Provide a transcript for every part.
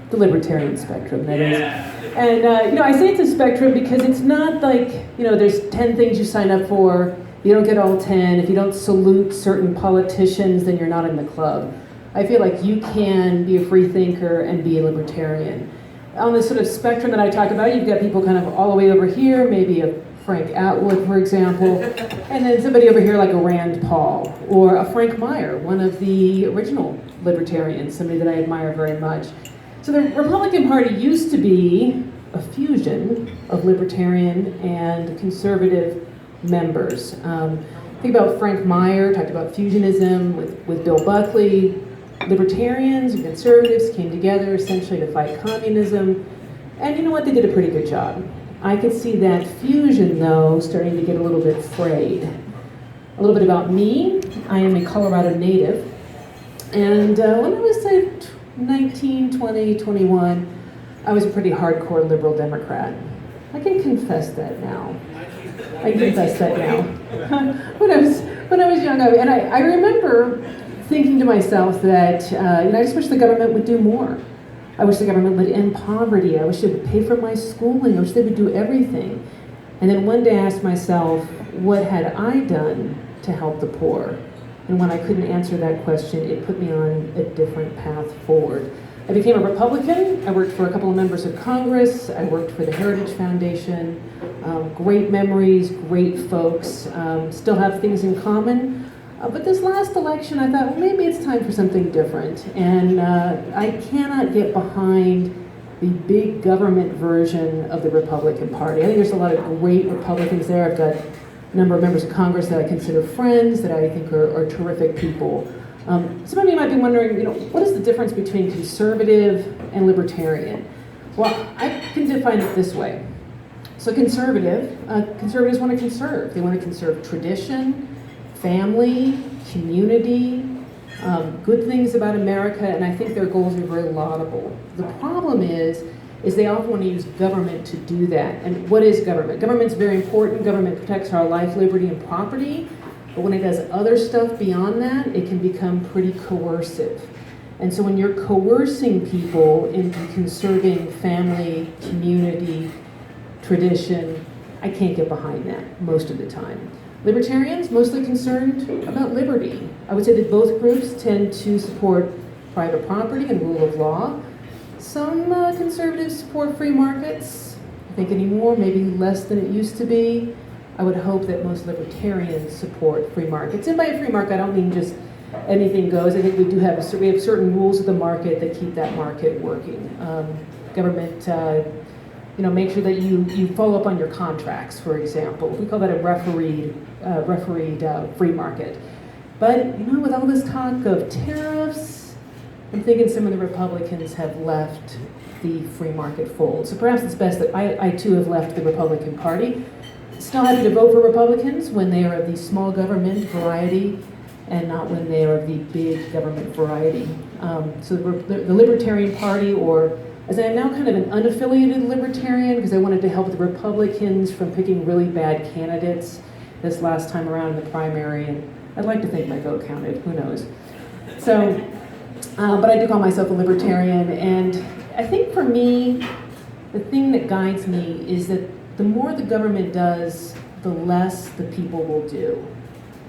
the libertarian spectrum, that is. And, I say it's a spectrum because it's not like, there's 10 things you sign up for, you don't get all 10, if you don't salute certain politicians, then you're not in the club. I feel like you can be a free thinker and be a libertarian. On this sort of spectrum that I talk about, you've got people kind of all the way over here, maybe a Frank Atwood, for example, and then somebody over here like a Rand Paul, or a Frank Meyer, one of the original libertarians, somebody that I admire very much. So the Republican Party used to be a fusion of libertarian and conservative members. Think about Frank Meyer, talked about fusionism with Bill Buckley. Libertarians and conservatives came together essentially to fight communism, and you know what, they did a pretty good job. I could see that fusion, though, starting to get a little bit frayed. A little bit about me. I am a Colorado native, and when I was, say, 19, 20, 21, I was a pretty hardcore liberal Democrat. I can confess that now. When I was young, and I remember thinking to myself that, I just wish the government would do more. I wish the government would end poverty. I wish they would pay for my schooling. I wish they would do everything. And then one day I asked myself, what had I done to help the poor? And when I couldn't answer that question, it put me on a different path forward. I became a Republican. I worked for a couple of members of Congress. I worked for the Heritage Foundation. Great memories, great folks. Still have things in common. But this last election, I thought, well, maybe it's time for something different. And I cannot get behind the big government version of the Republican Party. I think there's a lot of great Republicans there. I've got a number of members of Congress that I consider friends, that I think are terrific people. Some of you might be wondering, what is the difference between conservative and libertarian? Well, I can define it this way. So conservatives want to conserve. They want to conserve tradition, family, community, good things about America, and I think their goals are very laudable. The problem is they often want to use government to do that. And what is government? Government's very important. Government protects our life, liberty, and property. But when it does other stuff beyond that, it can become pretty coercive. And so when you're coercing people into conserving family, community, tradition, I can't get behind that most of the time. Libertarians, mostly concerned about liberty. I would say that both groups tend to support private property and rule of law. Some conservatives support free markets. I think anymore, maybe less than it used to be. I would hope that most libertarians support free markets. And by a free market, I don't mean just anything goes. I think we have certain rules of the market that keep that market working. Government, make sure that you follow up on your contracts, for example. We call that a refereed free market. But with all this talk of tariffs, I'm thinking some of the Republicans have left the free market fold. So perhaps it's best that I too have left the Republican Party. Still happy to vote for Republicans when they are of the small government variety and not when they are of the big government variety. So the Libertarian Party, or as I am now kind of an unaffiliated libertarian because I wanted to help the Republicans from picking really bad candidates this last time around in the primary, and I'd like to think my vote counted, who knows. So, but I do call myself a libertarian, and I think for me, the thing that guides me is that the more the government does, the less the people will do.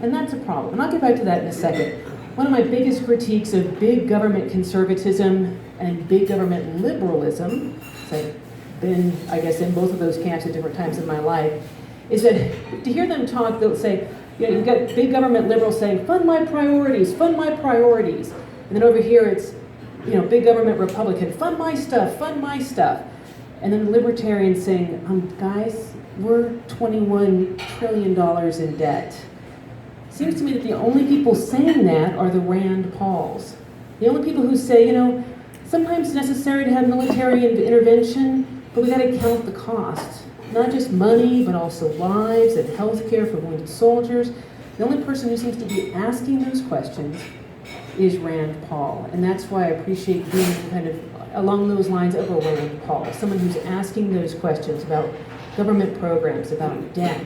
And that's a problem. And I'll get back to that in a second. One of my biggest critiques of big government conservatism and big government liberalism, so I've been, I guess, in both of those camps at different times in my life, is that to hear them talk, they'll say, you've got big government liberals saying, fund my priorities, fund my priorities. And then over here it's, big government Republican, fund my stuff, fund my stuff. And then the libertarians saying, guys, we're $21 trillion in debt. Seems to me that the only people saying that are the Rand Pauls. The only people who say, sometimes it's necessary to have military intervention, but we got to count the cost. Not just money, but also lives and health care for wounded soldiers. The only person who seems to be asking those questions is Rand Paul. And that's why I appreciate being kind of along those lines of a Rand Paul, someone who's asking those questions about government programs, about debt.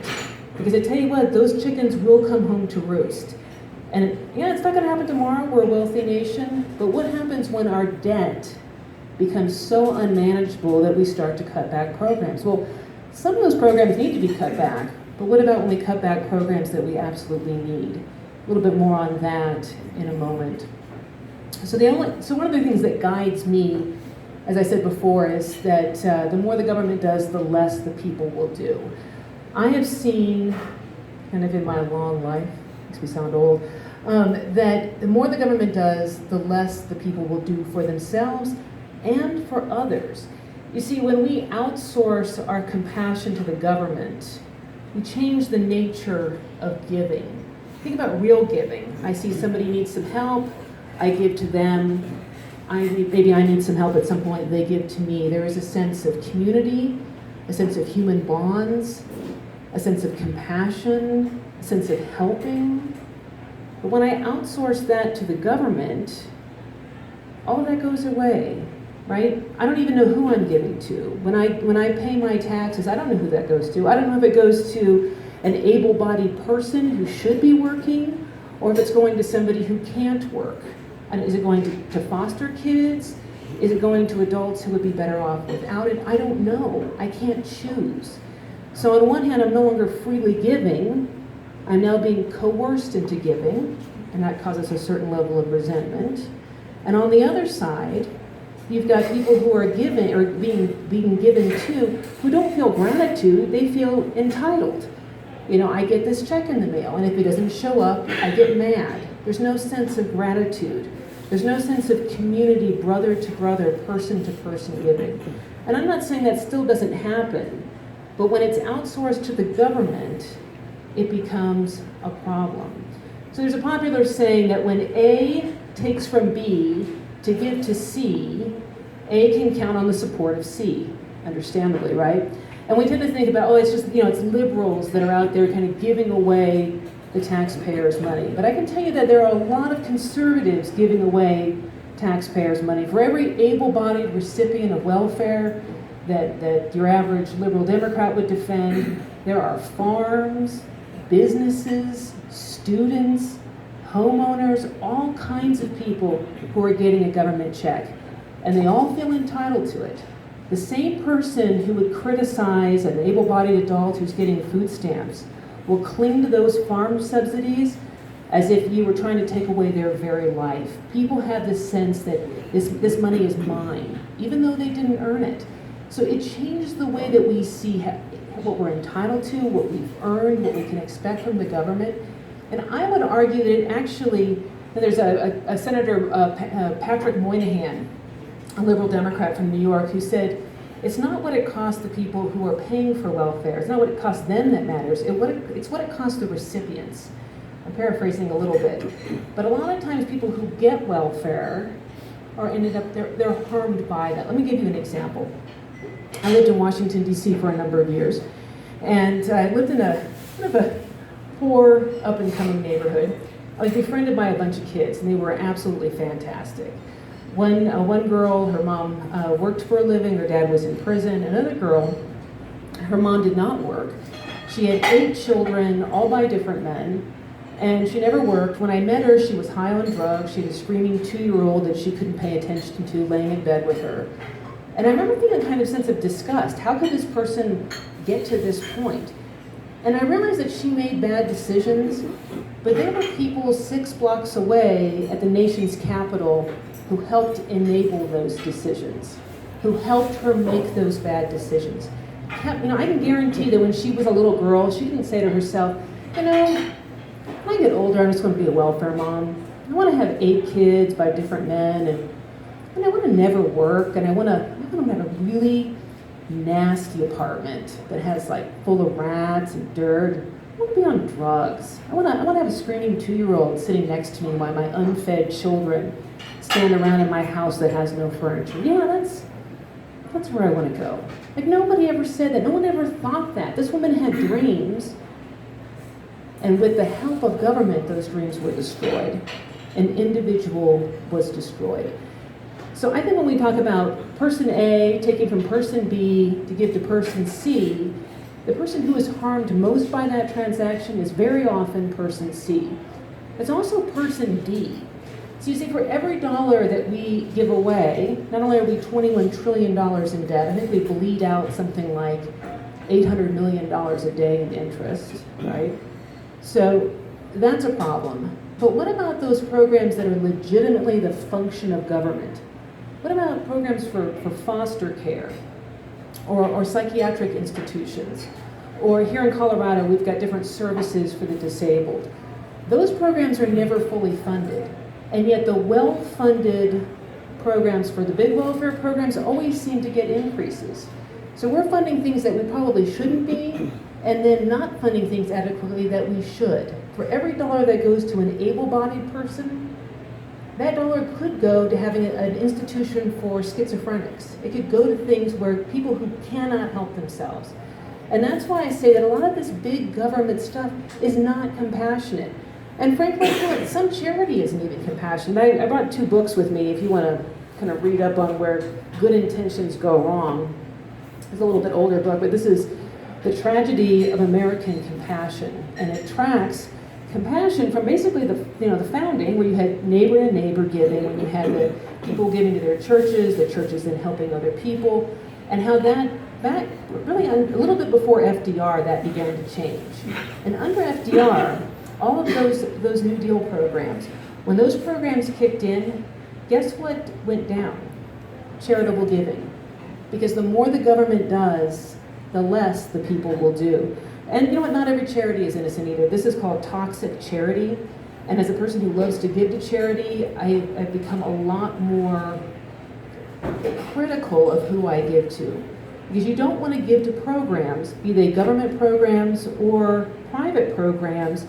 Because I tell you what, those chickens will come home to roost. And it's not going to happen tomorrow. We're a wealthy nation. But what happens when our debt becomes so unmanageable that we start to cut back programs. Well, some of those programs need to be cut back, but what about when we cut back programs that we absolutely need? A little bit more on that in a moment. So one of the things that guides me, as I said before, is that the more the government does, the less the people will do. I have seen, kind of in my long life, makes me sound old, that the more the government does, the less the people will do for themselves and for others. You see, when we outsource our compassion to the government, we change the nature of giving. Think about real giving. I see somebody needs some help, I give to them. Maybe I need some help at some point, they give to me. There is a sense of community, a sense of human bonds, a sense of compassion, a sense of helping. But when I outsource that to the government, all of that goes away, right? I don't even know who I'm giving to. When I pay my taxes, I don't know who that goes to. I don't know if it goes to an able-bodied person who should be working, or if it's going to somebody who can't work. And is it going to foster kids? Is it going to adults who would be better off without it? I don't know. I can't choose. So on one hand, I'm no longer freely giving. I'm now being coerced into giving, and that causes a certain level of resentment. And on the other side, you've got people who are giving or being given to who don't feel gratitude, they feel entitled. You know, I get this check in the mail, and if it doesn't show up, I get mad. There's no sense of gratitude. There's no sense of community, brother to brother, person to person giving. And I'm not saying that still doesn't happen, but when it's outsourced to the government, it becomes a problem. So there's a popular saying that when A takes from B to give to C, A can count on the support of C, understandably, right? And we tend to think about, it's just, it's liberals that are out there kind of giving away the taxpayers' money. But I can tell you that there are a lot of conservatives giving away taxpayers' money. For every able-bodied recipient of welfare that your average liberal Democrat would defend, there are farms, businesses, students, homeowners, all kinds of people who are getting a government check. And they all feel entitled to it. The same person who would criticize an able-bodied adult who's getting food stamps will cling to those farm subsidies as if you were trying to take away their very life. People have this sense that this money is mine, even though they didn't earn it. So it changes the way that we see what we're entitled to, what we've earned, what we can expect from the government. And I would argue that it actually, there's a Senator Patrick Moynihan, a liberal Democrat from New York, who said, it's not what it costs the people who are paying for welfare. It's not what it costs them that matters. It's what it costs the recipients. I'm paraphrasing a little bit. But a lot of times people who get welfare they're harmed by that. Let me give you an example. I lived in Washington, D.C. for a number of years. And I lived in a poor, up-and-coming neighborhood. I was befriended by a bunch of kids, and they were absolutely fantastic. One girl, her mom worked for a living, her dad was in prison. Another girl, her mom did not work. She had 8 children, all by different men, and she never worked. When I met her, she was high on drugs. She had a screaming 2-year-old that she couldn't pay attention to laying in bed with her. And I remember feeling a kind of sense of disgust. How could this person get to this point? And I realized that she made bad decisions, but there were people 6 blocks away at the nation's capital who helped enable those decisions, who helped her make those bad decisions. I can guarantee that when she was a little girl, she didn't say to herself, when I get older, I'm just going to be a welfare mom. I want to have 8 kids by different men, and I want to never work, and I want to have a really nasty apartment that has full of rats and dirt. I want to be on drugs. I want to have a screaming 2-year-old sitting next to me while my unfed children stand around in my house that has no furniture. Yeah, that's where I want to go. Nobody ever said that. No one ever thought that. This woman had dreams, and with the help of government, those dreams were destroyed. An individual was destroyed. So I think when we talk about person A taking from person B to give to person C, the person who is harmed most by that transaction is very often person C. It's also person D. So you see, for every dollar that we give away, not only are we $21 trillion in debt, I think we bleed out something like $800 million a day in interest, right? So that's a problem. But what about those programs that are legitimately the function of government? What about programs for foster care or psychiatric institutions? Or here in Colorado, we've got different services for the disabled. Those programs are never fully funded. And yet the well-funded programs for the big welfare programs always seem to get increases. So we're funding things that we probably shouldn't be, and then not funding things adequately that we should. For every dollar that goes to an able-bodied person, that dollar could go to having an institution for schizophrenics. It could go to things where people who cannot help themselves. And that's why I say that a lot of this big government stuff is not compassionate. And frankly, some charity isn't even compassionate. I brought 2 books with me if you want to kind of read up on where good intentions go wrong. It's a little bit older book, but this is The Tragedy of American Compassion. And it tracks compassion from basically the founding, where you had neighbor to neighbor giving, when you had the people giving to their churches, the churches then helping other people, and how that really a little bit before FDR that began to change. And under FDR, all of those New Deal programs, when those programs kicked in, guess what went down? Charitable giving. Because the more the government does, the less the people will do. And you know what, not every charity is innocent either. This is called toxic charity. And as a person who loves to give to charity, I've become a lot more critical of who I give to. Because you don't want to give to programs, be they government programs or private programs,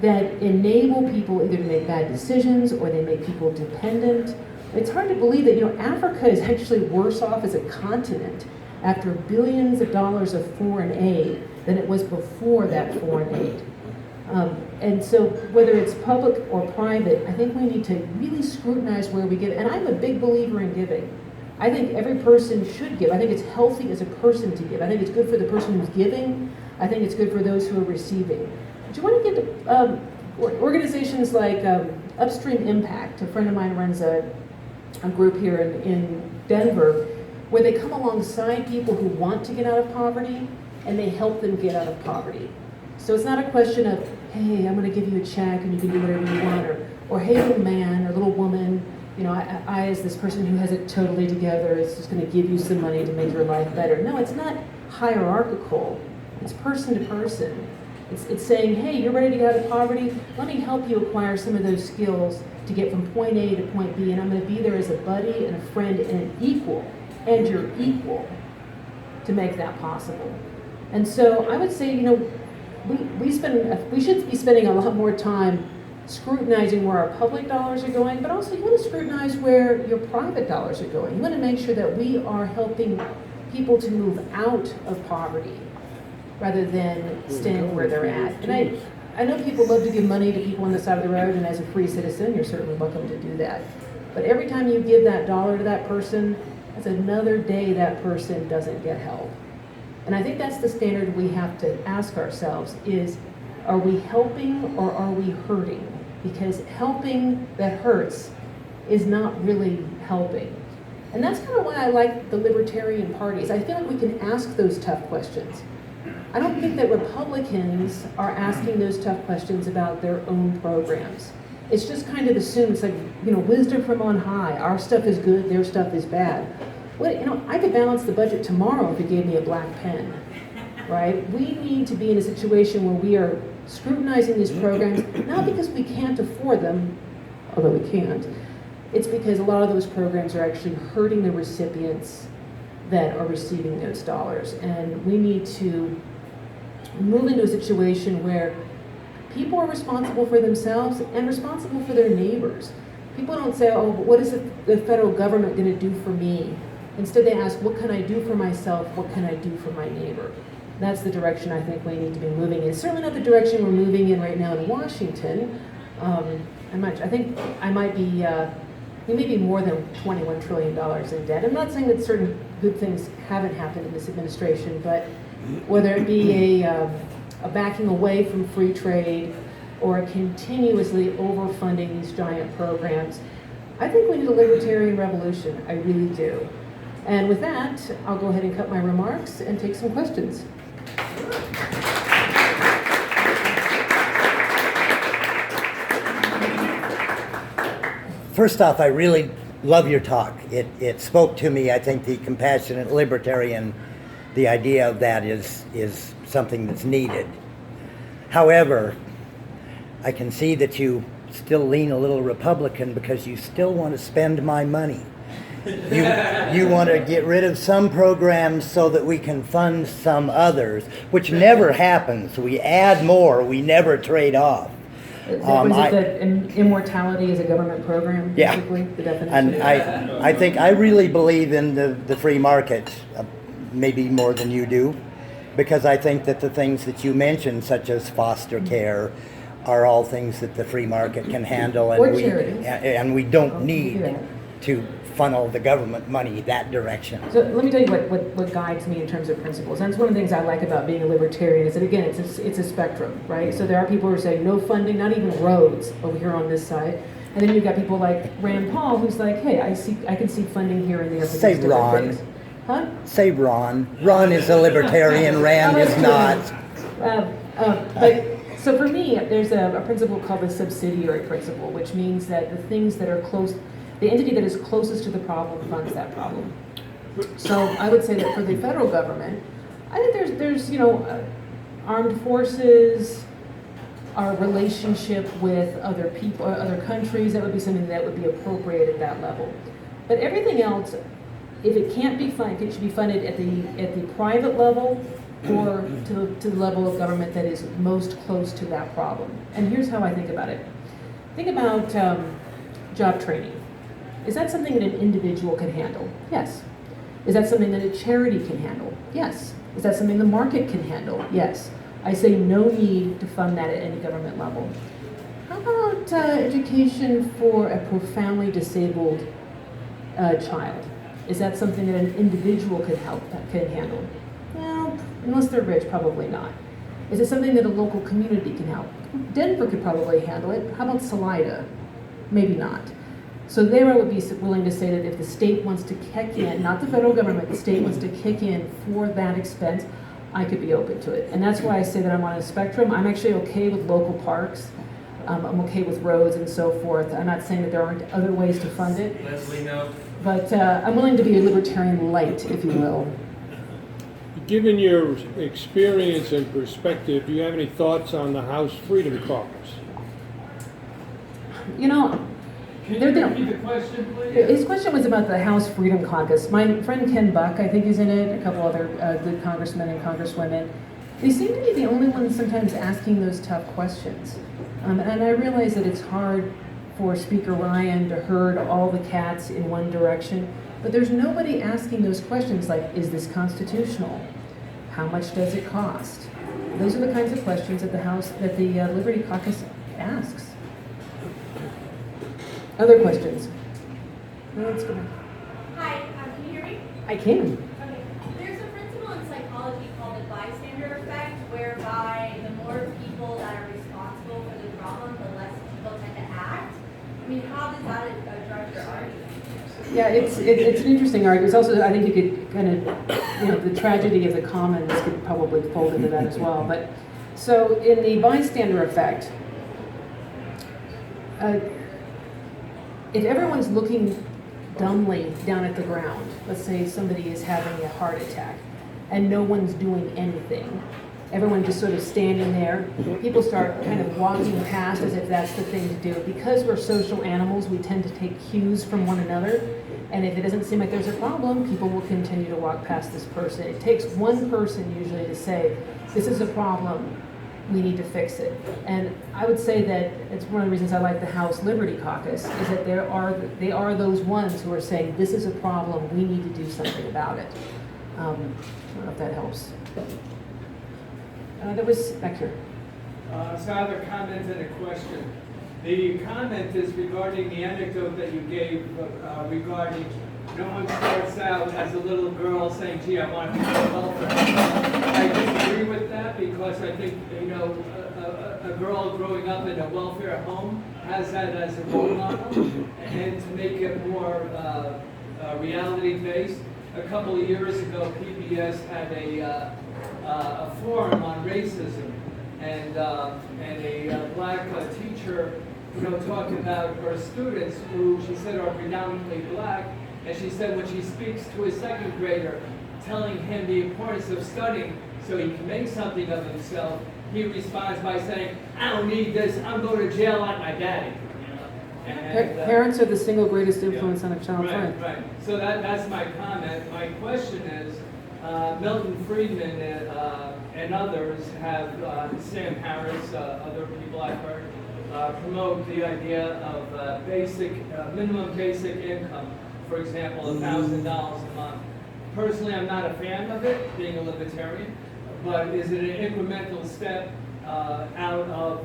that enable people either to make bad decisions or they make people dependent. It's hard to believe that, Africa is actually worse off as a continent after billions of dollars of foreign aid than it was before that foreign aid. And so whether it's public or private, I think we need to really scrutinize where we give. And I'm a big believer in giving. I think every person should give. I think it's healthy as a person to give. I think it's good for the person who's giving. I think it's good for those who are receiving. But you want to get to organizations like Upstream Impact. A friend of mine runs a group here in Denver where they come alongside people who want to get out of poverty and they help them get out of poverty. So it's not a question of, hey, I'm going to give you a check and you can do whatever you want, or hey, little man or little woman, I as this person who has it totally together is just going to give you some money to make your life better. No, it's not hierarchical. It's person to person. It's saying, hey, you're ready to get out of poverty? Let me help you acquire some of those skills to get from point A to point B, and I'm going to be there as a buddy and a friend and an equal, and you're equal, to make that possible. And so I would say, we should be spending a lot more time scrutinizing where our public dollars are going, but also you want to scrutinize where your private dollars are going. You want to make sure that we are helping people to move out of poverty rather than staying where they're at. And I know people love to give money to people on the side of the road, and as a free citizen, you're certainly welcome to do that. But every time you give that dollar to that person, that's another day that person doesn't get help. And I think that's the standard we have to ask ourselves is, are we helping or are we hurting? Because helping that hurts is not really helping. And that's kind of why I like the libertarian parties. I feel like we can ask those tough questions. I don't think that Republicans are asking those tough questions about their own programs. It's just kind of assumed, it's like, wisdom from on high. Our stuff is good, their stuff is bad. I could balance the budget tomorrow if you gave me a black pen, right? We need to be in a situation where we are scrutinizing these programs, not because we can't afford them, although we can't. It's because a lot of those programs are actually hurting the recipients that are receiving those dollars. And we need to move into a situation where people are responsible for themselves and responsible for their neighbors. People don't say, oh, what is the federal government going to do for me? Instead, they ask, what can I do for myself? What can I do for my neighbor? That's the direction I think we need to be moving in. Certainly not the direction we're moving in right now in Washington. I think we may be more than $21 trillion in debt. I'm not saying that certain good things haven't happened in this administration, but whether it be a backing away from free trade or continuously overfunding these giant programs, I think we need a libertarian revolution. I really do. And with that, I'll go ahead and cut my remarks and take some questions. First off, I really love your talk. It spoke to me. I think the compassionate libertarian, the idea of that is something that's needed. However, I can see that you still lean a little Republican because you still want to spend my money. You want to get rid of some programs so that we can fund some others, which never happens. We add more, we never trade off. Was it that immortality is a government program, basically, yeah. The definition? And I think I really believe in the free market, maybe more than you do, because I think that the things that you mentioned, such as foster care, are all things that the free market can handle, and we don't need to funnel the government money that direction. So let me tell you what guides me in terms of principles. And it's one of the things I like about being a libertarian is that, again, it's a spectrum, right? So there are people who are saying no funding, not even roads over here on this side. And then you've got people like Rand Paul who's like, hey, I can see funding here and there for Say these different Ron. things. Huh? Say Ron. Ron is a libertarian, Rand is not. But so for me, there's a principle called the subsidiary principle, which means that the things that are close, the entity that is closest to the problem funds that problem. So I would say that for the federal government, I think there's armed forces, our relationship with other people, other countries, that would be something that would be appropriate at that level. But everything else, if it can't be funded, it should be funded at the private level or to the level of government that is most close to that problem. And here's how I think about it. Think about job training. Is that something that an individual can handle? Yes. Is that something that a charity can handle? Yes. Is that something the market can handle? Yes. I say no need to fund that at any government level. How about education for a profoundly disabled child? Is that something that an individual can handle? Well, unless they're rich, probably not. Is it something that a local community can help? Denver could probably handle it. How about Salida? Maybe not. So there I would be willing to say that if the state wants to kick in, not the federal government, the state wants to kick in for that expense, I could be open to it. And that's why I say that I'm on a spectrum. I'm actually okay with local parks. I'm okay with roads and so forth. I'm not saying that there aren't other ways to fund it. Leslie, no. But I'm willing to be a libertarian light, if you will. Given your experience and perspective, do you have any thoughts on the House Freedom Caucus? You know, Can you repeat the question, please? his question was about the House Freedom Caucus. My friend Ken Buck, I think, is in it, a couple other good congressmen and congresswomen. They seem to be the only ones sometimes asking those tough questions. And I realize that it's hard for Speaker Ryan to herd all the cats in one direction, but there's nobody asking those questions like, is this constitutional? How much does it cost? Those are the kinds of questions that the Liberty Caucus asks. Other questions? No, let's go. Hi, can you hear me? I can. Okay. There's a principle in psychology called the bystander effect, whereby the more people that are responsible for the problem, the less people tend to act. I mean, how does that address your argument? Yeah, it's an interesting argument. It's also, I think you could kind of, the tragedy of the commons could probably fold into that as well. But so in the bystander effect, if everyone's looking dumbly down at the ground, let's say somebody is having a heart attack and no one's doing anything, everyone just sort of standing there, people start kind of walking past as if that's the thing to do. Because we're social animals, we tend to take cues from one another, and if it doesn't seem like there's a problem, people will continue to walk past this person. It takes one person usually to say, this is a problem, we need to fix it. And I would say that it's one of the reasons I like the House Liberty Caucus, is that they are those ones who are saying, this is a problem, we need to do something about it. I don't know if that helps. There was back here. So I have a comment and a question. The comment is regarding the anecdote that you gave regarding no one starts out as a little girl saying, gee, I want to be on welfare. I disagree with that because I think, a girl growing up in a welfare home has that as a role model, and to make it more reality-based. A couple of years ago, PBS had a forum on racism, and a black teacher, talked about her students who she said are predominantly black, and she said when she speaks to a second grader, telling him the importance of studying so he can make something of himself, he responds by saying, "I don't need this, I'm going to jail like my daddy." Parents are the single greatest influence on a child's life. Right. So that's my comment. My question is, Milton Friedman and others have, Sam Harris, other people I've heard, promote the idea of minimum basic income. For example, $1,000 a month. Personally, I'm not a fan of it, being a libertarian, but is it an incremental step out of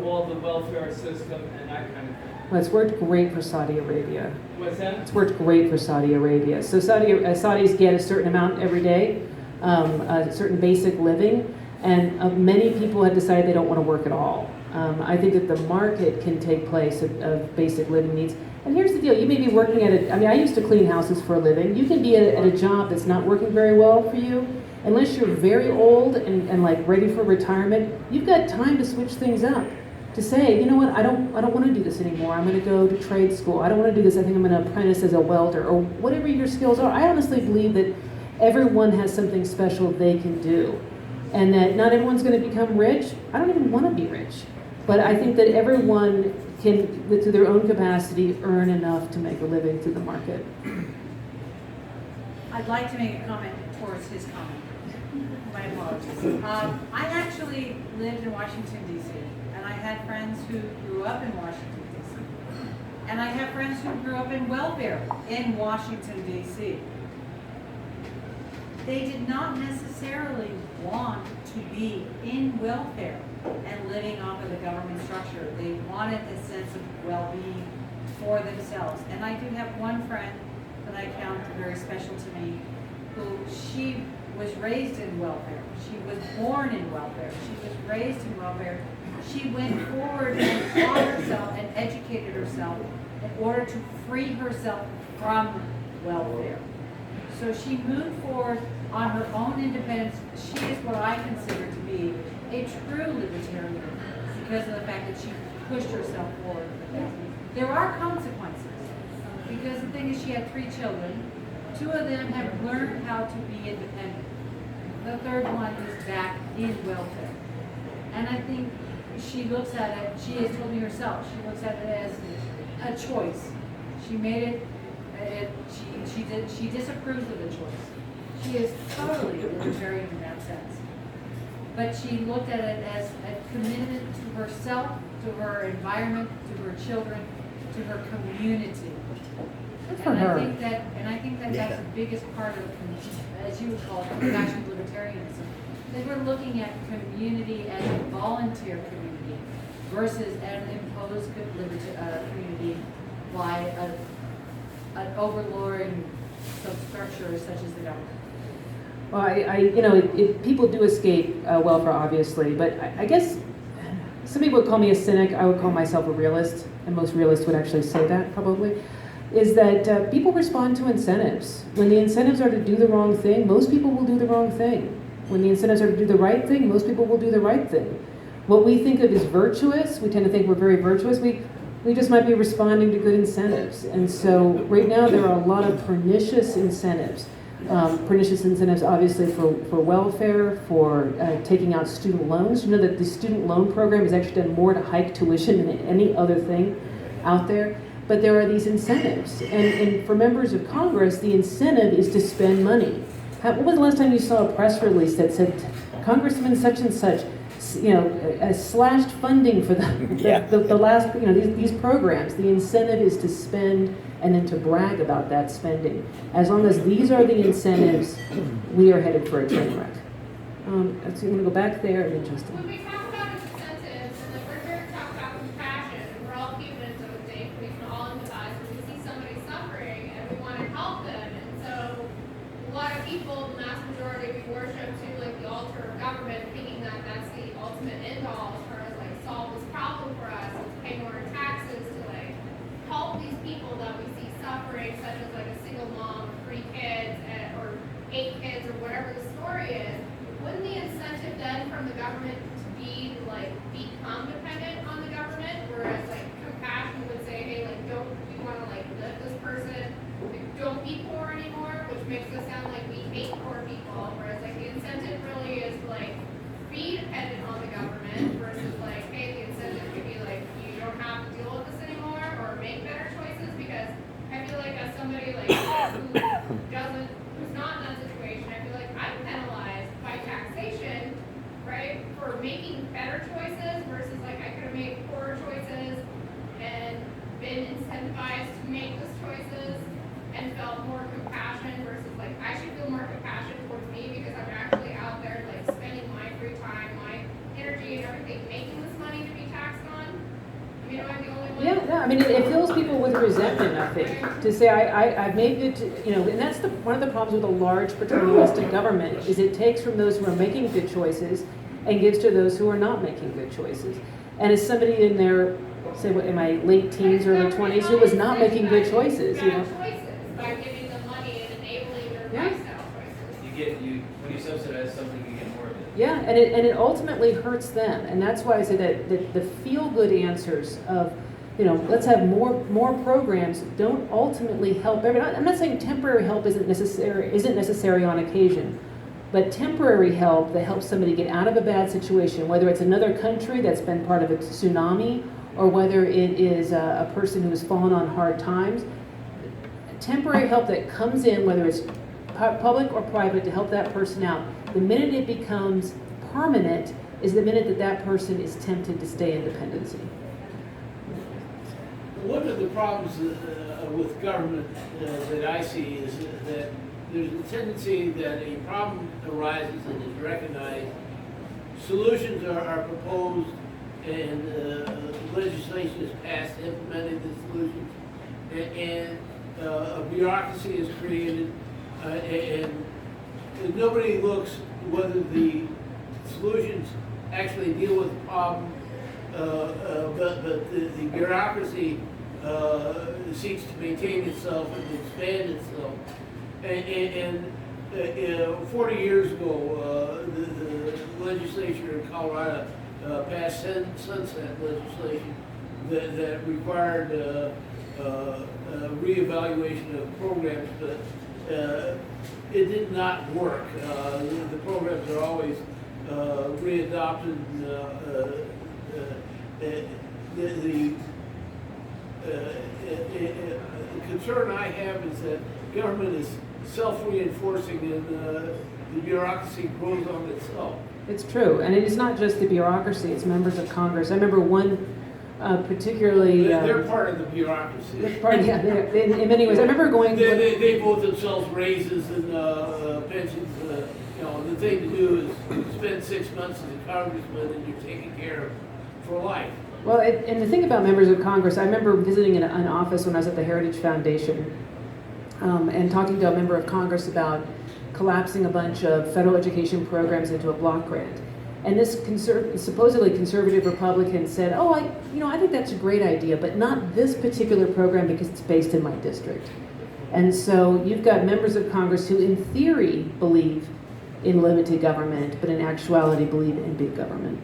all the welfare system and that kind of thing? Well, it's worked great for Saudi Arabia. What's that? It's worked great for Saudi Arabia. So Saudis get a certain amount every day, a certain basic living, and many people have decided they don't want to work at all. I think that the market can take place of basic living needs. And here's the deal, you may be working I used to clean houses for a living. You can be at a job that's not working very well for you. Unless you're very old and like ready for retirement, you've got time to switch things up. To say, you know what, I don't want to do this anymore. I'm going to go to trade school. I don't want to do this. I think I'm going to apprentice as a welder or whatever your skills are. I honestly believe that everyone has something special they can do, and that not everyone's going to become rich. I don't even want to be rich, but I think that everyone can, to their own capacity, earn enough to make a living through the market. I'd like to make a comment towards his comment. My apologies. I actually lived in Washington, D.C., and I had friends who grew up in Washington, D.C. And I have friends who grew up in welfare in Washington, D.C. They did not necessarily want to be in welfare and living off of the government structure. They wanted a sense of well-being for themselves. And I do have one friend that I count very special to me, who she was raised in welfare. She was born in welfare. She was raised in welfare. She went forward and taught herself and educated herself in order to free herself from welfare. So she moved forward on her own independence. She is what I consider to be a true libertarian because of the fact that she pushed herself forward. There are consequences because the thing is she had 3 children. 2 of them have learned how to be independent. The 3rd one is back in welfare. And I think she looks at it, she has told me herself, she looks at it as a choice. She made it, she disapproves of the choice. She is totally a libertarian in that sense. But she looked at it as a commitment to herself, to her environment, to her children, to her community. For her. I think that that's the biggest part of, as you would call it, compassionate libertarianism. That we're looking at community as a volunteer community versus an imposed community by an overlording substructure such as the government. Well, people do escape welfare, obviously, but I guess some people would call me a cynic. I would call myself a realist, and most realists would actually say that probably. Is that people respond to incentives. When the incentives are to do the wrong thing, most people will do the wrong thing. When the incentives are to do the right thing, most people will do the right thing. What we think of as virtuous, we tend to think we're very virtuous, we just might be responding to good incentives. And so right now there are a lot of pernicious incentives. Pernicious incentives obviously for welfare, for taking out student loans. You know that the student loan program has actually done more to hike tuition than any other thing out there. But there are these incentives, and for members of Congress, the incentive is to spend money. What was the last time you saw a press release that said, Congressman such and such, slashed funding for the last, these programs? The incentive is to spend and then to brag about that spending. As long as these are the incentives, we are headed for a train wreck. So I'm going to go back there and then Justin. When we talk about incentives, and like we're here to talk about compassion, and we're all humans, so we can all empathize when we see somebody suffering and we want to help them. And so a lot of people, the mass majority, we worship to like the altar of government, thinking that that's the ultimate end all as far as like solve this problem for us, let's pay more in taxes to like help these people that we see suffering, such as like a single mom, 3 kids, or 8 kids, or whatever the story is. Wouldn't the incentive then from the government to be like become dependent on the government, whereas like compassion would say, hey, like don't we want to like lift this person, like, don't be poor anymore, which makes us sound like we hate poor people, whereas like the incentive really is like be dependent on the government versus like, hey, the incentive could be like you don't have to deal with this anymore or make better choices, because I feel like as somebody like who's not in that situation, I feel like I'm penalized by taxation, right, for making better choices versus like I could have made poorer choices and been incentivized to make those choices and felt more compassion versus like I should feel more compassion towards me because I'm actually out there like spending my free time, my energy and everything, making this money to be taxed on. You know, I'm the only one. Yeah, no, I mean, it fills people with resentment, I think, to say, I've made good, you know, and that's one of the problems with a large paternalistic government, is it takes from those who are making good choices and gives to those who are not making good choices. And as somebody in their, say, what, in my late teens, early 20s, who was not making good choices, you know. Choices by giving them money and enabling their Yeah. lifestyle choices. When you subsidize something, you get more of it. Yeah, and it ultimately hurts them, and that's why I say that the feel-good answers of, you know, let's have more programs don't ultimately help everyone. I'm not saying temporary help isn't necessary on occasion, but temporary help that helps somebody get out of a bad situation, whether it's another country that's been part of a tsunami, or whether it is a person who has fallen on hard times. Temporary help that comes in, whether it's public or private, to help that person out. The minute it becomes permanent is the minute that that person is tempted to stay in dependency. One of the problems with government that I see is that there's a tendency that a problem arises and is recognized, solutions are proposed, and legislation is passed implementing the solutions, and a bureaucracy is created, and nobody looks whether the solutions actually deal with the problem, but the bureaucracy seeks to maintain itself and expand itself. And 40 years ago, the legislature in Colorado passed sunset legislation that required reevaluation of programs, but it did not work. The programs are always readopted. The concern I have is that government is self-reinforcing, and the bureaucracy grows on itself. It's true, and it is not just the bureaucracy, it's members of Congress. I remember one particularly... They're part of the bureaucracy. Yeah, in many ways. I remember going... They vote themselves raises and pensions. You know, the thing to do is spend 6 months as a congressman and you're taken care of for life. Well, and the thing about members of Congress, I remember visiting an office when I was at the Heritage Foundation and talking to a member of Congress about collapsing a bunch of federal education programs into a block grant. And this supposedly conservative Republican said, oh, I think that's a great idea, but not this particular program because it's based in my district. And so you've got members of Congress who in theory believe in limited government, but in actuality believe in big government.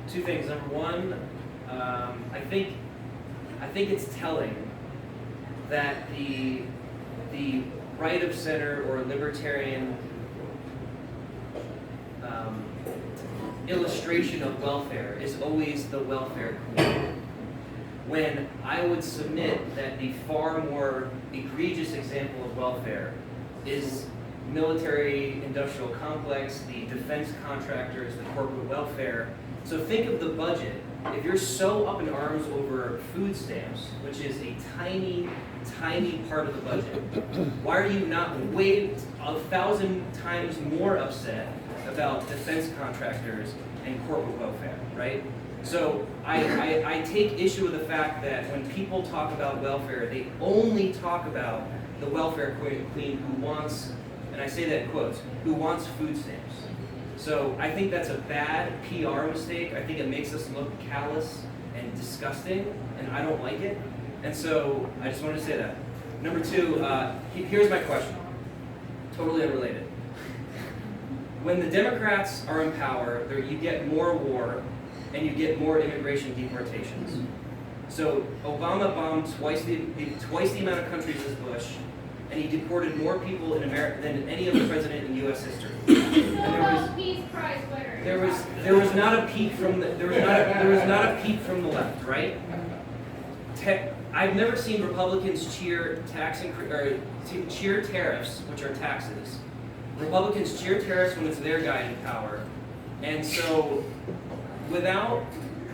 Two things. Number one, I think it's telling that the right of center or libertarian illustration of welfare is always the welfare queen. When I would submit that the far more egregious example of welfare is military industrial complex, the defense contractors, the corporate welfare. So think of the budget. If you're so up in arms over food stamps, which is a tiny, tiny part of the budget, why are you not way 1,000 times more upset about defense contractors and corporate welfare, right? So I take issue with the fact that when people talk about welfare, they only talk about the welfare queen who wants, and I say that in quotes, who wants food stamps. So I think that's a bad PR mistake. I think it makes us look callous and disgusting, and I don't like it. And so I just wanted to say that. Number two, here's my question, totally unrelated. When the Democrats are in power, you get more war and you get more immigration deportations. So Obama bombed twice the amount of countries as Bush, and he deported more people in America than any other president in U.S. history. Nobel Peace Prize winner. There was not a peek from the left, right? I've never seen Republicans cheer cheer tariffs, which are taxes. Republicans cheer tariffs when it's their guy in power, and so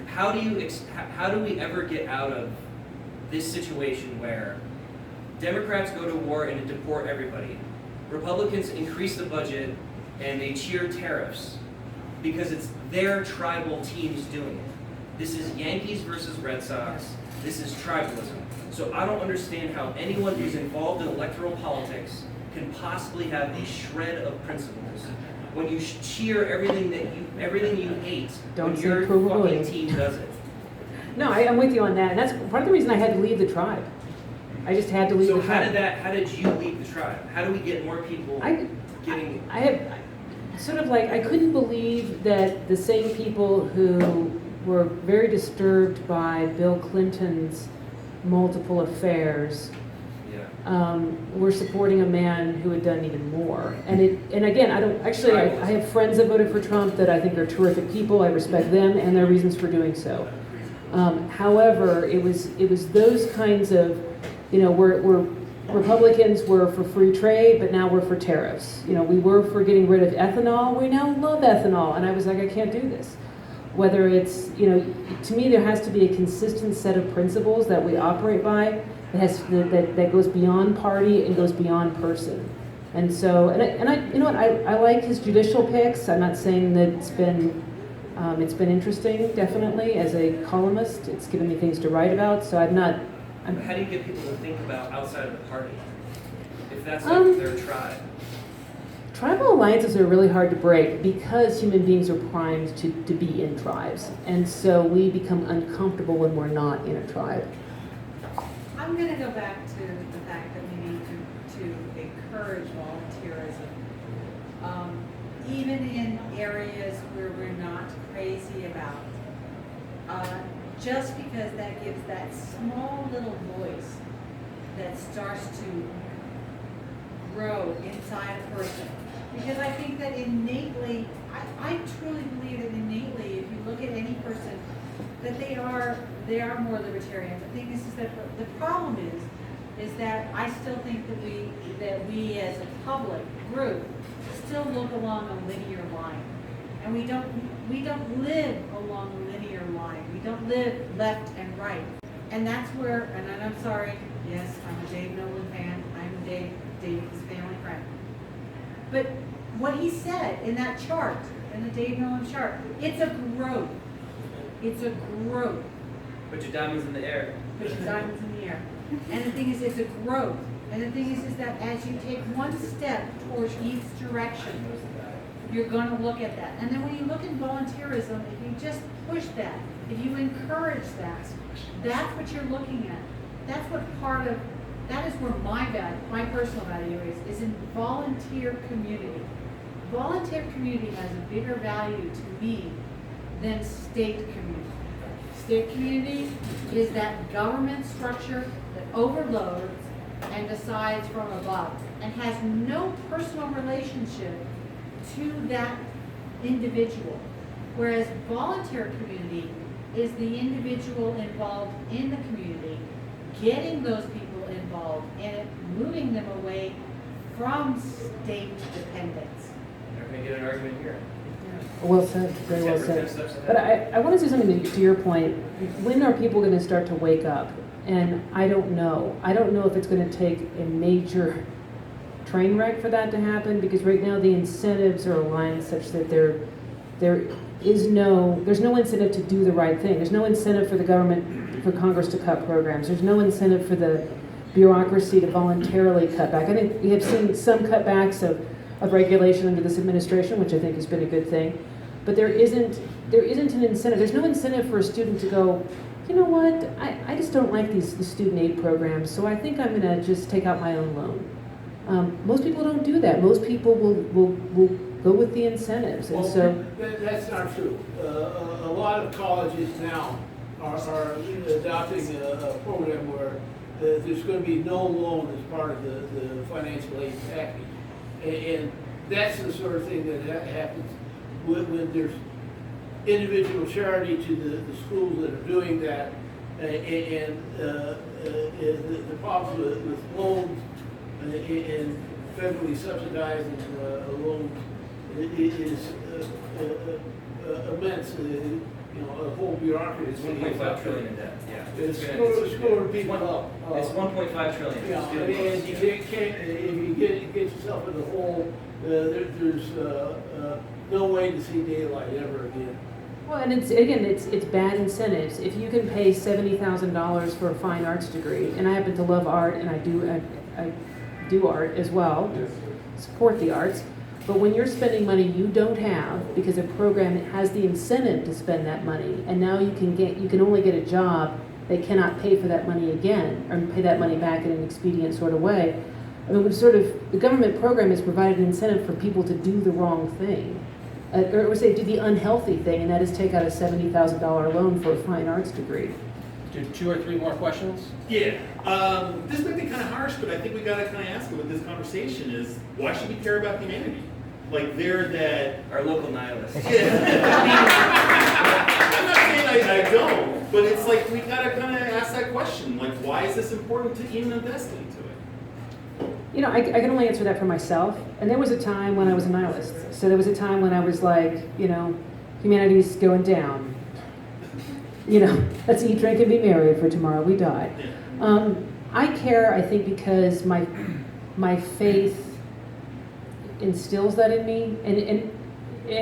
how do we ever get out of this situation where Democrats go to war and deport everybody, Republicans increase the budget and they cheer tariffs because it's their tribal teams doing it? This is Yankees versus Red Sox. This is tribalism. So I don't understand how anyone who's involved in electoral politics can possibly have a shred of principles when you cheer everything you hate Don't when say your provability. fucking team does it. No, I'm with you on that. And that's part of the reason I had to leave the tribe. I just had to leave So the tribe. how did you leave the tribe? How do we get more people getting? I have sort of like, I couldn't believe that the same people who were very disturbed by Bill Clinton's multiple affairs were supporting a man who had done even more. And again, I have friends that voted for Trump that I think are terrific people. I respect them and their reasons for doing so. However, it was those kinds of, we're Republicans were for free trade, but now we're for tariffs. We were for getting rid of ethanol. We now love ethanol. And I was like, I can't do this. Whether it's, to me, there has to be a consistent set of principles that we operate by that goes beyond party and goes beyond person. And so, I like his judicial picks. I'm not saying that it's been interesting, definitely, as a columnist. It's given me things to write about, so How do you get people to think about outside of the party? If that's like their tribe. Tribal alliances are really hard to break because human beings are primed to be in tribes. And so we become uncomfortable when we're not in a tribe. I'm going to go back to the fact that we need to encourage volunteerism. Even in areas where we're not crazy about, just because that gives that small little voice that starts to grow inside a person. Because I think that innately, I truly believe that innately, if you look at any person, that they are more libertarian. The thing is that the problem is that I still think that we as a public group still look along a linear line, and we don't live along a linear line. We don't live left and right, and that's where. And I'm sorry. Yes, I'm a Dave Nolan fan. I'm Dave's family friend. But what he said in that chart, in the Dave Nolan chart, it's a growth. It's a growth. Put your diamonds in the air. Put your diamonds in the air. And the thing is, it's a growth. And the thing is that as you take one step towards each direction, you're going to look at that. And then when you look at volunteerism, if you just push that, if you encourage that, that's what you're looking at. That's what that is where my personal value is in volunteer community. Volunteer community has a bigger value to me than state community. State community is that government structure that overloads and decides from above and has no personal relationship to that individual. Whereas volunteer community is the individual involved in the community, getting those people involved in it, moving them away from state dependence. You're going to get an argument here. Well said, very well said. But I want to say something to your point. When are people going to start to wake up? And I don't know. I don't know if it's going to take a major train wreck for that to happen, because right now the incentives are aligned such that there's no incentive to do the right thing. There's no incentive for the government, for Congress to cut programs. There's no incentive for the bureaucracy to voluntarily cut back. I think we have seen some cutbacks of of regulation under this administration, which I think has been a good thing. But there isn't an incentive. There's no incentive for a student to go, you know what, I just don't like the student aid programs, so I think I'm gonna just take out my own loan. Most people don't do that. Most people will go with the incentives, and so. That's not true. A lot of colleges now are adopting a program where there's going to be no loan as part of the financial aid package. And that's the sort of thing that happens when there's individual charity to the schools that are doing that. And the problems with loans and federally subsidized loans is immense. A whole bureaucracy. It's 1.5 trillion in debt, yeah. It's screwing people up. It's 1.5 trillion. Yeah, and you can't, if you get yourself in the hole, there's no way to see daylight ever again. Well, and it's bad incentives. If you can pay $70,000 for a fine arts degree, and I happen to love art, and I do art as well, support the arts. But when you're spending money you don't have because a program has the incentive to spend that money, and now you can only get a job that cannot pay for that money again or pay that money back in an expedient sort of way. I mean, the government program has provided an incentive for people to do the wrong thing, or we say do the unhealthy thing, and that is take out a $70,000 loan for a fine arts degree. Do 2 or 3 more questions? Yeah, this might be kind of harsh, but I think we gotta kind of ask it with this conversation is, why should we care about humanity? Like they're that... Our local nihilists. Yeah. I'm not saying I don't, but it's like we gotta kind of ask that question, like why is this important to even invest into it? You know, I can only answer that for myself, and there was a time when I was a nihilist. So there was a time when I was like, humanity's going down. Let's eat, drink, and be merry, for tomorrow we die. I care, I think, because my faith instills that in me, and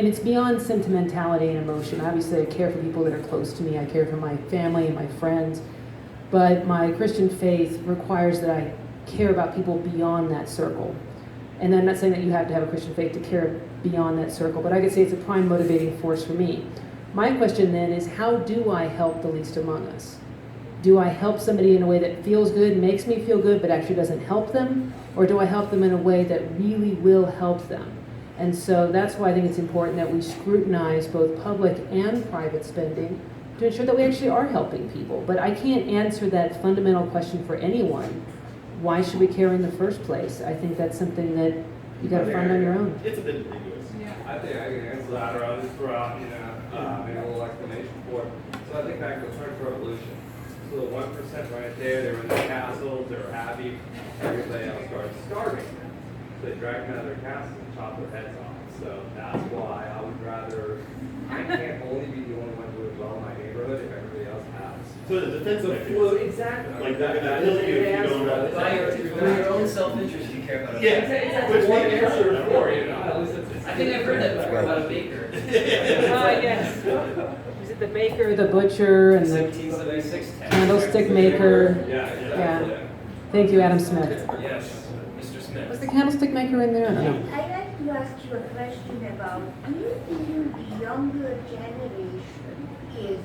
it's beyond sentimentality and emotion. Obviously, I care for people that are close to me. I care for my family and my friends, but my Christian faith requires that I care about people beyond that circle. And I'm not saying that you have to have a Christian faith to care beyond that circle, but I could say it's a prime motivating force for me. My question then is, how do I help the least among us? Do I help somebody in a way that feels good, makes me feel good, but actually doesn't help them? Or do I help them in a way that really will help them? And so that's why I think it's important that we scrutinize both public and private spending to ensure that we actually are helping people. But I can't answer that fundamental question for anyone. Why should we care in the first place? I think that's something that you got to find on your own. It's a bit ambiguous. I think I can answer that, or I'll just throw out, maybe a little explanation for it. So I think back to the French Revolution. So the 1% right there, they were in their castles, they were happy, everybody else started starving. So they dragged them out of their castles and chopped their heads off. So that's why I would rather, I can't only be the only one doing well in my neighborhood if everybody else has. So the defense Well, exactly. like they're gonna kill you if you don't have By your own self-interest, you care about it. Yeah. Which one answer for, At least it's I think I've heard that before about a baker. Yes. Is it the baker, the butcher, and the 1776 candlestick maker? Yeah, exactly. Yeah. Thank you, Adam Smith. Yes, Mr. Smith. Was the candlestick maker in there? I don't know. I'd like to ask you a question about, do you think the younger generation is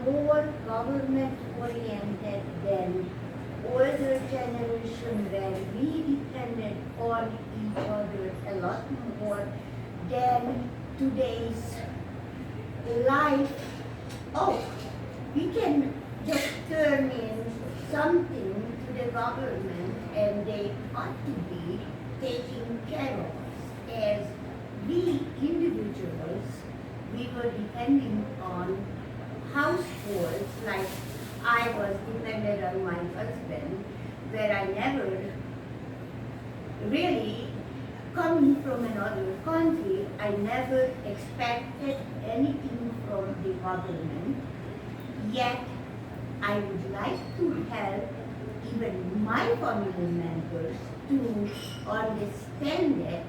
more government oriented than older generation where we depended on each other a lot more than today's life? Oh, we can just turn in something to the government and they ought to be taking care of us. As we individuals, we were depending on households, like I was dependent on my husband, where I never really, coming from another country, I never expected anything from the government, yet I would like to help even my family members to understand that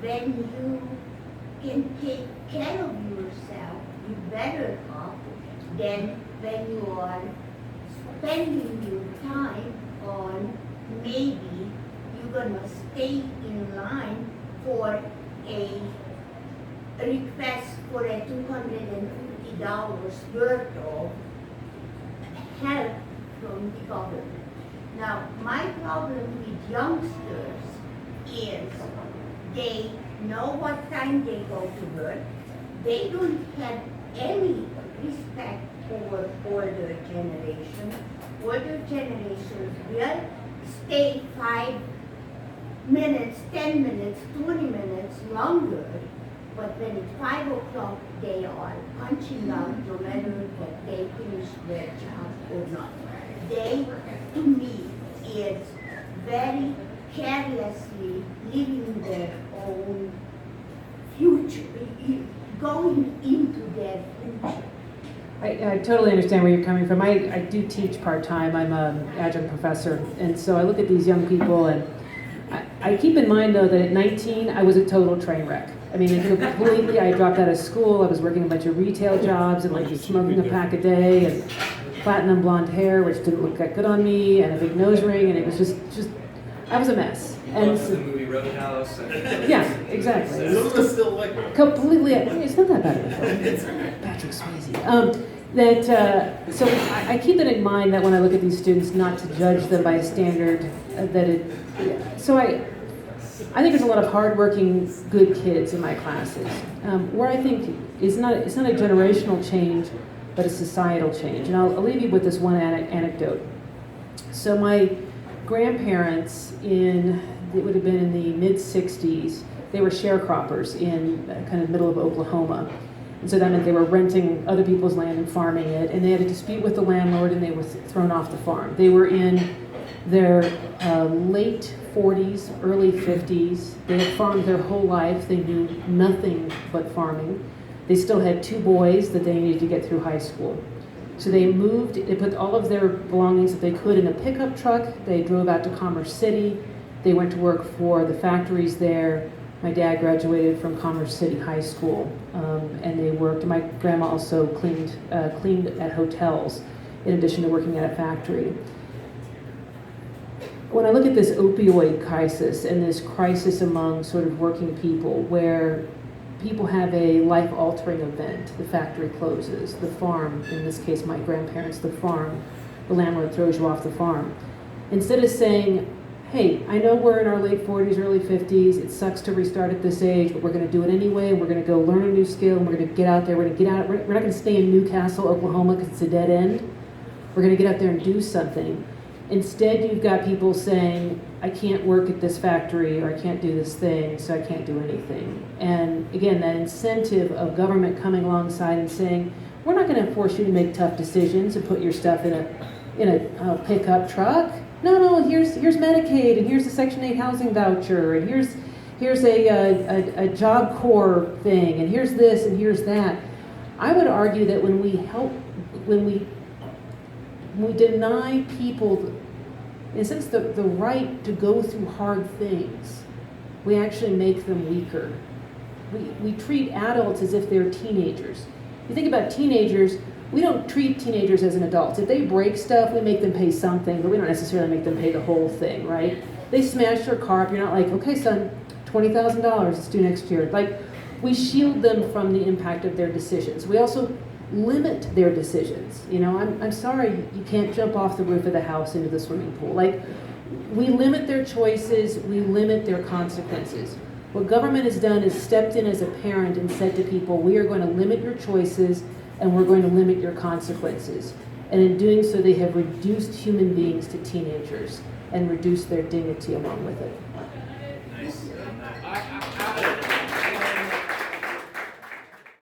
when you can take care of yourself, you're better off than when you are spending your time on maybe you're gonna stay in line for a request for a $250 worth of help from the government. Now, my problem with youngsters is they know what time they go to work. They don't have any respect for older generation. Older generations will stay 5 minutes, 10 minutes, 20 minutes longer, but when it's 5 o'clock, they are punching out no matter that they finish their job or not. They, to me, is very carelessly living their own future, going into their future. I totally understand where you're coming from. I do teach part-time. I'm an adjunct professor. And so I look at these young people, and I keep in mind, though, that at 19, I was a total train wreck. I mean, completely, I dropped out of school. I was working a bunch of retail jobs and like smoking a pack a day and platinum blonde hair, which didn't look that good on me, and a big nose ring, and it was just I was a mess. And the movie Roadhouse. yeah, exactly. Some of us still like it. Completely, it's not that bad of a film. Patrick Swayze. So I keep that in mind, that when I look at these students, not to judge them by a standard so I think there's a lot of hardworking, good kids in my classes. Where I think it's not a generational change, but a societal change. And I'll leave you with this one anecdote. So my grandparents it would have been in the mid-60s, they were sharecroppers in kind of middle of Oklahoma. And so that meant they were renting other people's land and farming it, and they had a dispute with the landlord and they were thrown off the farm. They were in their late 40s, early 50s. They had farmed their whole life. They knew nothing but farming. They still had 2 boys that they needed to get through high school. So they moved, they put all of their belongings that they could in a pickup truck. They drove out to Commerce City. They went to work for the factories there. My dad graduated from Commerce City High School, and they worked. My grandma also cleaned at hotels, in addition to working at a factory. When I look at this opioid crisis and this crisis among sort of working people, where people have a life-altering event, the factory closes, the farm, in this case my grandparents, the farm, the landlord throws you off the farm. Instead of saying, hey, I know we're in our late 40s, early 50s, it sucks to restart at this age, but we're going to do it anyway, we're going to go learn a new skill, and we're going to get out there, we're not going to stay in Newcastle, Oklahoma, because it's a dead end. We're going to get out there and do something. Instead, you've got people saying, I can't work at this factory, or I can't do this thing, so I can't do anything. And again, that incentive of government coming alongside and saying, we're not going to force you to make tough decisions and put your stuff in a pickup truck. No, here's Medicaid, and here's the Section 8 housing voucher, and here's a Job Corps thing, and here's this, and here's that. I would argue that when we deny people, in a sense, the right to go through hard things, we actually make them weaker. We treat adults as if they're teenagers. You think about teenagers, we don't treat teenagers as an adult. If they break stuff, we make them pay something, but we don't necessarily make them pay the whole thing, right? They smash their car up, you're not like, okay, son, $20,000, it's due next year. Like, we shield them from the impact of their decisions. We also limit their decisions. You know, I'm sorry, you can't jump off the roof of the house into the swimming pool. Like, we limit their choices, we limit their consequences. What government has done is stepped in as a parent and said to people, we are going to limit your choices and we're going to limit your consequences. And in doing so, they have reduced human beings to teenagers and reduced their dignity along with it.